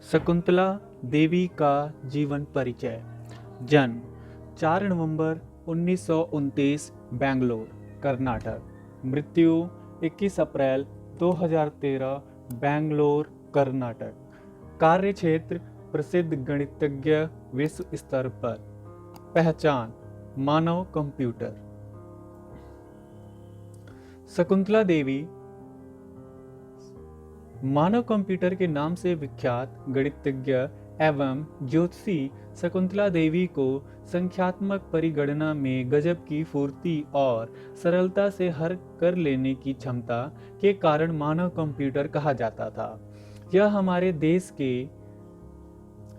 शकुंतला देवी का जीवन परिचय। जन्म 4 नवंबर 1929 बेंगलोर, कर्नाटक। मृत्यु 21 अप्रैल 2013 बेंगलोर, कर्नाटक। कार्य क्षेत्र प्रसिद्ध गणितज्ञ विश्व स्तर पर। पहचान मानव कंप्यूटर। शकुंतला देवी मानव कंप्यूटर के नाम से विख्यात गणितज्ञ एवं ज्योतिषी शकुंतला देवी को संख्यात्मक परिगणना में गजब की फुर्ती और सरलता से हल कर लेने की क्षमता के कारण मानव कंप्यूटर कहा जाता था। यह हमारे देश के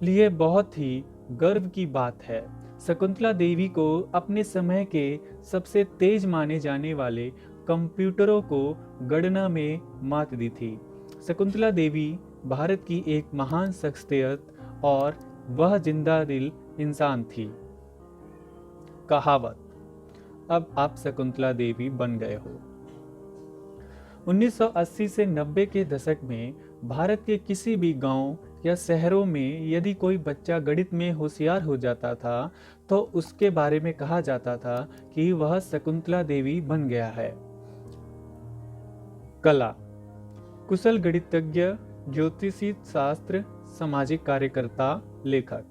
लिए बहुत ही गर्व की बात है। शकुंतला देवी को अपने समय के सबसे तेज माने जाने वाले कंप्यूटरों को गणना में मात दी थी। शकुंतला देवी भारत की एक महान शख्सियत और वह जिंदा दिल इंसान थी। कहावत, अब आप शकुंतला देवी बन गए हो। 1980 से 90 के दशक में भारत के किसी भी गांव या शहरों में यदि कोई बच्चा गणित में होशियार हो जाता था तो उसके बारे में कहा जाता था कि वह शकुंतला देवी बन गया है। कला, कुशल गणितज्ञ, ज्योतिषी शास्त्र, सामाजिक कार्यकर्ता, लेखक।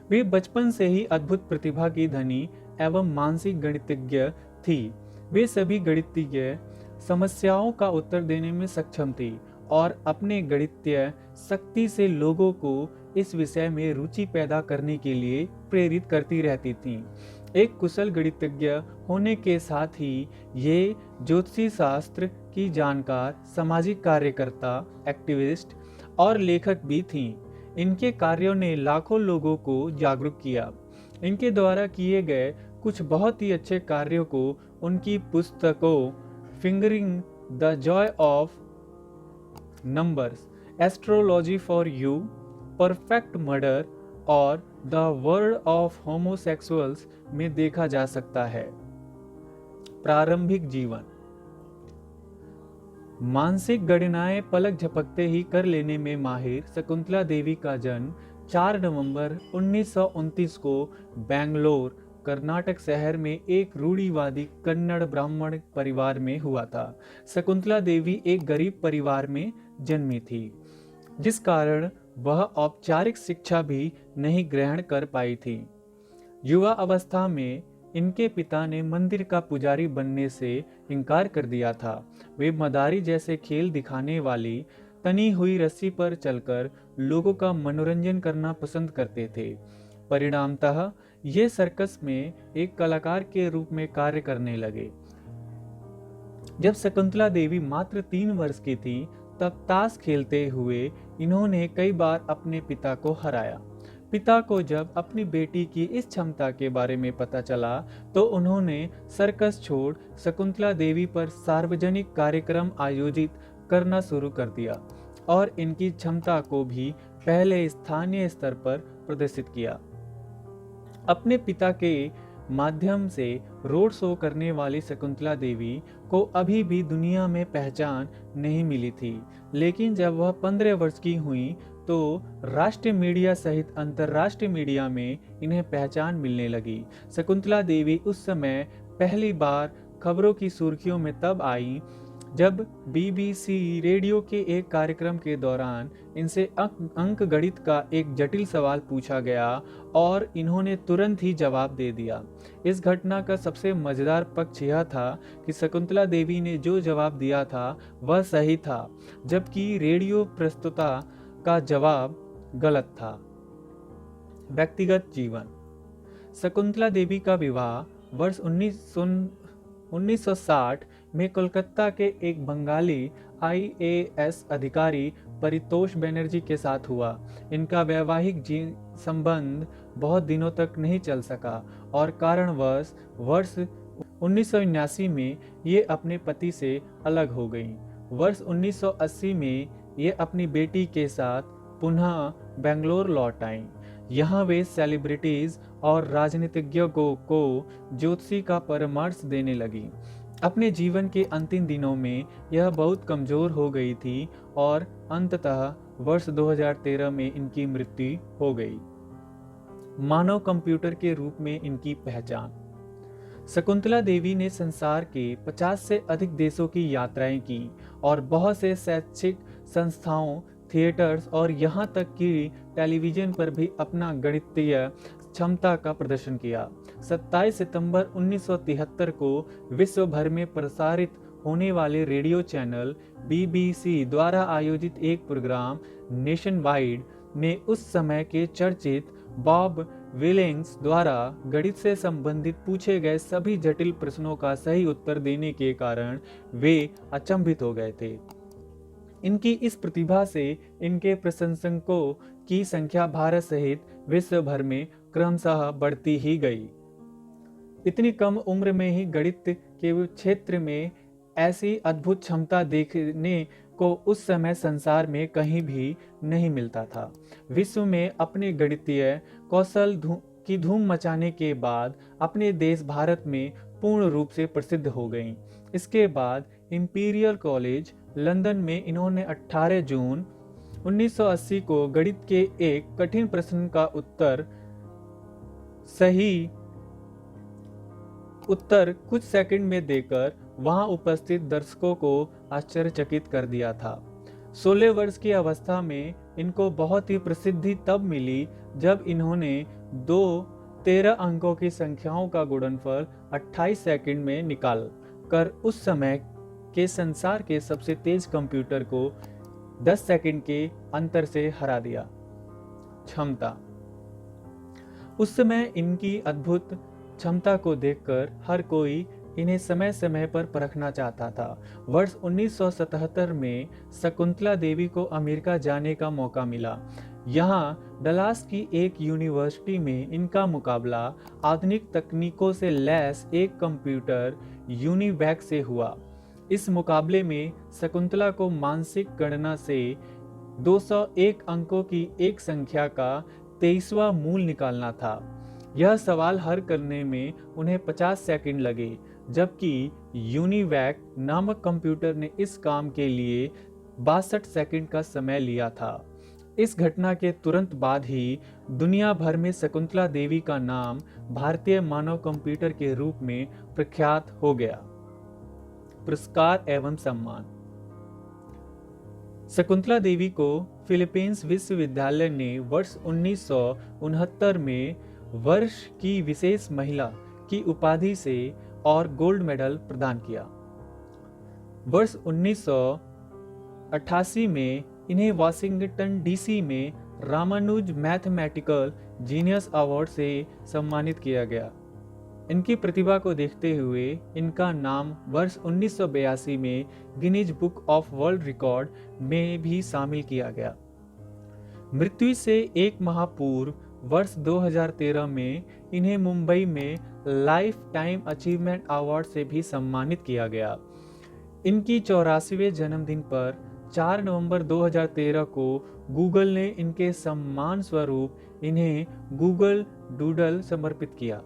वे बचपन से ही अद्भुत प्रतिभा की धनी एवं मानसिक गणितज्ञ थी। वे सभी गणितीय समस्याओं का उत्तर देने में सक्षम थी और अपने गणितीय शक्ति से लोगों को इस विषय में रुचि पैदा करने के लिए प्रेरित करती रहती थीं। एक कुशल गणितज्ञ होने के साथ ही ये ज्योतिषी शास्त्र की जानकार, सामाजिक कार्यकर्ता, एक्टिविस्ट और लेखक भी थीं। इनके कार्यों ने लाखों लोगों को जागरूक किया। इनके द्वारा किए गए कुछ बहुत ही अच्छे कार्यों को उनकी पुस्तकों fingering the Joy of numbers, astrology for you, perfect murder और द वर्ल्ड ऑफ होमोसेक्सुअल्स में देखा जा सकता है। प्रारंभिक जीवन। मानसिक गणनाएं पलक झपकते ही कर लेने में माहिर शकुंतला देवी का जन्म 4 नवंबर 1929 को बेंगलोर, कर्नाटक शहर में एक रूढ़िवादी कन्नड़ ब्राह्मण परिवार में हुआ था। शकुंतला देवी एक गरीब परिवार में जन्मी थी, जिस कारण वह औपचारिक शिक्षा भी नहीं ग्रहण कर पाई थी। युवा अवस्था में इनके पिता ने मंदिर का पुजारी बनने से इनकार कर दिया था। वे मदारी जैसे खेल दिखाने वाली तनी हुई रस्सी पर चलकर लोगों का मनोरंजन करना पसंद करते थे। परिणामतः ये सर्कस में एक कलाकार के रूप में कार्य करने लगे। जब शकुंतला देवी मात्र 3 वर्ष की थी तब ताश खेलते हुए इन्होंने कई बार अपने पिता को हराया। पिता को जब अपनी बेटी की इस क्षमता के बारे में पता चला तो उन्होंने सर्कस छोड़ शकुंतला देवी पर सार्वजनिक कार्यक्रम आयोजित करना शुरू कर दिया और इनकी क्षमता को भी पहले स्थानीय स्तर पर प्रदर्शित किया। अपने पिता के माध्यम से रोड शो करने वाली शकुंतला देवी को अभी भी दुनिया में पहचान नहीं मिली थी, लेकिन जब वह 15 वर्ष की हुई तो राष्ट्रीय मीडिया सहित अंतर्राष्ट्रीय मीडिया में इन्हें पहचान मिलने लगी। शकुंतला देवी उस समय पहली बार खबरों की सुर्खियों में तब आई जब BBC रेडियो के एक कार्यक्रम के दौरान इनसे अंक गणित का एक जटिल सवाल पूछा गया और इन्होंने तुरंत ही जवाब दे दिया। इस घटना का सबसे मजेदार पक्ष यह था कि शकुंतला देवी ने जो जवाब दिया था वह सही था, जबकि रेडियो प्रस्तुता का जवाब गलत था। व्यक्तिगत जीवन। शकुंतला देवी का विवाह वर्ष 1960 में कोलकाता के एक बंगाली IAS अधिकारी परितोष बनर्जी के साथ हुआ। इनका वैवाहिक संबंध बहुत दिनों तक नहीं चल सका और कारणवश वर्ष 1979 में ये अपने पति से अलग हो गईं। वर्ष 1980 में ये अपनी बेटी के साथ पुनः बेंगलोर लौट आईं। यहाँ वे सेलिब्रिटीज और राजनीतिज्ञों को ज्योतिषी का परामर्श देने लगी। अपने जीवन के अंतिम दिनों में यह बहुत कमजोर हो गई थी और अंततः वर्ष 2013 में इनकी मृत्यु हो गई। मानव कंप्यूटर के रूप में इनकी पहचान। शकुंतला देवी ने संसार के 50 से अधिक देशों की यात्राएं की और बहुत से शैक्षिक संस्थाओं, थिएटर्स और यहाँ तक कि टेलीविजन पर भी अपना गणितीय क्षमता का प्रदर्शन किया। 27 सितंबर 1973 को विश्व भर में प्रसारित होने वाले रेडियो चैनल BBC द्वारा आयोजित एक प्रोग्राम नेशन वाइड में उस समय के चर्चित बॉब विलिंग्स द्वारा गणित से संबंधित पूछे गए सभी जटिल प्रश्नों का सही उत्तर देने के कारण वे अचंभित हो गए थे। इनकी इस प्रतिभा से इनके प्रशंसकों की संख्या भारत सहित विश्व भर में क्रमशः बढ़ती ही गई। इतनी कम उम्र में ही गणित के क्षेत्र में ऐसी अद्भुत क्षमता देखने को उस समय संसार में कहीं भी नहीं मिलता था। विश्व में अपने गणितीय कौशल की धूम मचाने के बाद अपने देश भारत में पूर्ण रूप से प्रसिद्ध हो गईं। इसके बाद इंपीरियल कॉलेज लंदन में इन्होंने 18 जून 1980 को गणित के एक कठिन प्रश्न का सही उत्तर कुछ सेकंड में देकर वहां उपस्थित दर्शकों को आश्चर्यचकित कर दिया था। 16 वर्ष की अवस्था में इनको बहुत ही प्रसिद्धि तब मिली जब इन्होंने 13 अंकों की संख्याओं का गुणनफल 28 सेकंड में निकाल कर उस समय के संसार के सबसे तेज कंप्यूटर को 10 सेकंड के अंतर से हरा दिया। क्षमता। उस समय इनकी अद्भुत क्षमता को देखकर हर कोई इन्हें समय समय पर परखना चाहता था। वर्ष 1977 में शकुंतला देवी को अमेरिका जाने का मौका मिला। यहाँ डलास की एक यूनिवर्सिटी में इनका मुकाबला आधुनिक तकनीकों से लैस एक कंप्यूटर यूनिवैक से हुआ। इस मुकाबले में शकुंतला को मानसिक गणना से 201 अंकों की एक संख्या का 23वां मूल निकालना था। यह सवाल हल करने में उन्हें 50 सेकंड लगे, जबकि यूनिवैक नामक कंप्यूटर ने इस काम के लिए 62 सेकंड का समय लिया था। इस घटना के तुरंत बाद ही दुनिया भर में शकुंतला देवी का नाम भारतीय मानव कंप्यूटर के रूप में प्रख्यात हो गया। पुरस्कार एवं सम्मान। शकुंतला देवी को फिलीपींस विश्वविद्यालय ने वर्ष 1969 में वर्ष की विशेष महिला की उपाधि से और गोल्ड मेडल प्रदान किया। वर्ष 1988 में इन्हें वाशिंगटन डीसी में रामानुज मैथमेटिकल जीनियस अवार्ड से सम्मानित किया गया। इनकी प्रतिभा को देखते हुए इनका नाम वर्ष 1982 में Guinness book of world record में भी शामिल किया गया। मृत्यु से एक माह पूर्व वर्ष 2013 में इन्हें मुंबई में लाइफ टाइम अचीवमेंट अवार्ड से भी सम्मानित किया गया। इनकी 84वें जन्मदिन पर 4 नवंबर 2013 को गूगल ने इनके सम्मान स्वरूप इन्हें गूगल डूडल समर्पित किया।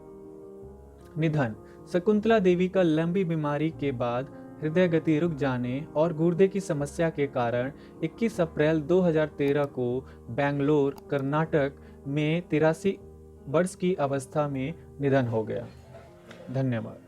निधन। शकुंतला देवी का लंबी बीमारी के बाद हृदय गति रुक जाने और गुर्दे की समस्या के कारण 21 अप्रैल 2013 को बेंगलोर, कर्नाटक में 83 वर्ष की अवस्था में निधन हो गया। धन्यवाद।